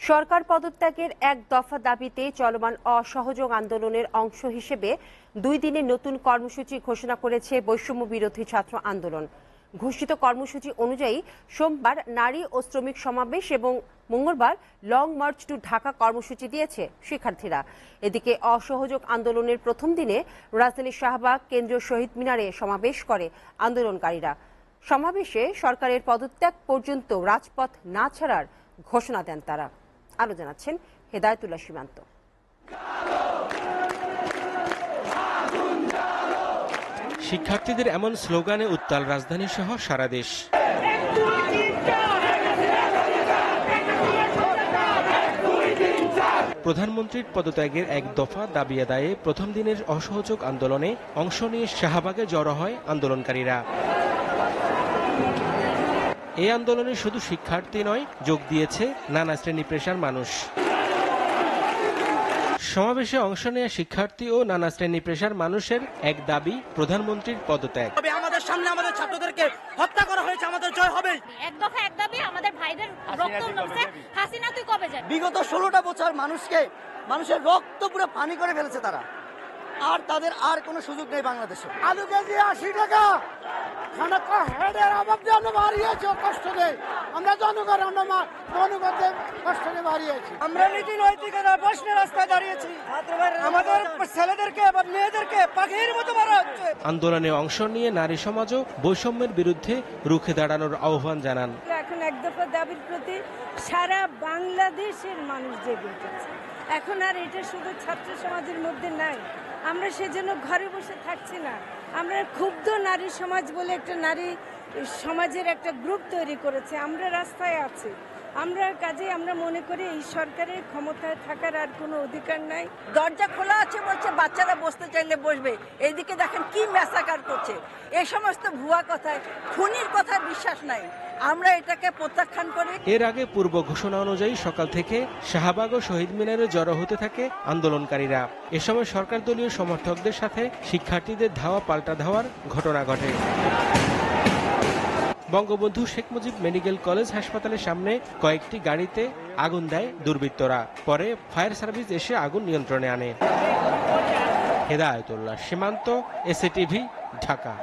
সরকার পদত্যাগের এক দফা দাবিতে চলমান অসহযোগ আন্দোলনের অংশ হিসেবে 2 দিনের নতুন কর্মসূচি ঘোষণা করেছে বৈষম্য বিরোধী ছাত্র আন্দোলন। ঘোষিত কর্মসূচি অনুযায়ী সোমবার নারী ও শ্রমিক সমাবেশ এবং মঙ্গলবার লং মার্চ টু ঢাকা কর্মসূচি দিয়েছে শিক্ষার্থীরা। এদিকে অসহযোগ আন্দোলনের প্রথম দিনে রাজধানীর শাহবাগ কেন্দ্রীয় শহীদ মিনারে সমাবেশ করে আন্দোলনকারীরা। সমাবেশে সরকারের পদত্যাগ পর্যন্ত রাজপথ না ছাড়ার ঘোষণা দেন তারা। আরো জানাচ্ছেন হেদায়েতুল্লাহ সীমান্ত। শিক্ষার্থীদের এমন স্লোগানে উত্তাল রাজধানী সহ সারা দেশ। প্রধানমন্ত্রীর পদত্যাগের এক দফা দাবি আদায়ে প্রথম দিনের অসহযোগ আন্দোলনে অংশ নিয়ে শাহবাগে জড়ো হয় আন্দোলনকারীরা। এই আন্দোলনে শুধু শিক্ষার্থী নয়, যোগ দিয়েছে নানা শ্রেণী পেশার মানুষ। সমাবেশে অংশ নেওয়া শিক্ষার্থী ও নানা শ্রেণী পেশার মানুষের এক দাবি প্রধানমন্ত্রীর পদত্যাগ। আমাদের সামনে আমাদের ছাত্রদেরকে হত্যা করা হয়েছে, আমাদের জয় হবে। এক দফা এক দাবি, আমাদের ভাইদের রক্ত নড়ছে। হাসিনা তুই কবে যাবি? বিগত 16টা বছর মানুষের রক্ত পুরো পানি করে ফেলেছে তারা, আর তাদের আর কোনো সুযোগ নেই বাংলাদেশে। আলু কেজি 80 টাকা, খানা হেডের অভাব দিয়ে আমরা বাড়িয়েছি, কষ্ট দেয় আমরা জনগণ, জনগণদের কষ্ট দিয়ে বাড়িয়েছি। আমরা নীতি নৈতিকতার প্রশ্নে রাস্তায় দাঁড়িয়েছি, আমাদের ছেলেদেরকে বা মেয়েদেরকে পাখির মতো মারা হচ্ছে। আন্দোলনে অংশ নিয়ে নারী সমাজও বৈষম্যের বিরুদ্ধে রুখে দাঁড়ানোর আহ্বান জানান। এখন এক দফা দাবির প্রতি সারা বাংলাদেশের মানুষ জেগে উঠেছে। এখন আর এটা শুধু ছাত্র সমাজের মধ্যে নাই। আমরা সেজন্য ঘরে বসে থাকছি না। আমরা ক্ষুব্ধ নারী সমাজ বলে একটা নারী সমাজের একটা গ্রুপ তৈরি করেছে। আমরা রাস্তায় আছি। আমরা মনে করি এই সরকারের ক্ষমতায় থাকার আর কোনো অধিকার নাই। দরজা খোলা আছে বলছে বাচ্চারা বসতে চাইলে বসবে, এইদিকে দেখেন কি ম্যাসাকার করছে। এই সমস্ত ভুয়া কথায়, খুনির কথায় বিশ্বাস নাই। আমরা এটাকে প্রত্যাখ্যান করি। এর আগে পূর্ব ঘোষণা অনুযায়ী সকাল থেকে শাহবাগ ও শহীদ মিনারে জড়ো হতে থাকে আন্দোলনকারীরা। এ সময় সরকার দলীয় সমর্থকদের সাথে শিক্ষার্থীদের ধাওয়া পাল্টা ধাওয়ার ঘটনা ঘটে। বঙ্গবন্ধু শেখ মুজিব মেডিকেল কলেজ হাসপাতালের সামনে কয়েকটি গাড়িতে আগুন দেয় দুর্বৃত্তরা। পরে ফায়ার সার্ভিস এসে আগুন নিয়ন্ত্রণে আনে। হেদায়েতুল্লাহ সীমান্ত, এসএটিভি, ঢাকা।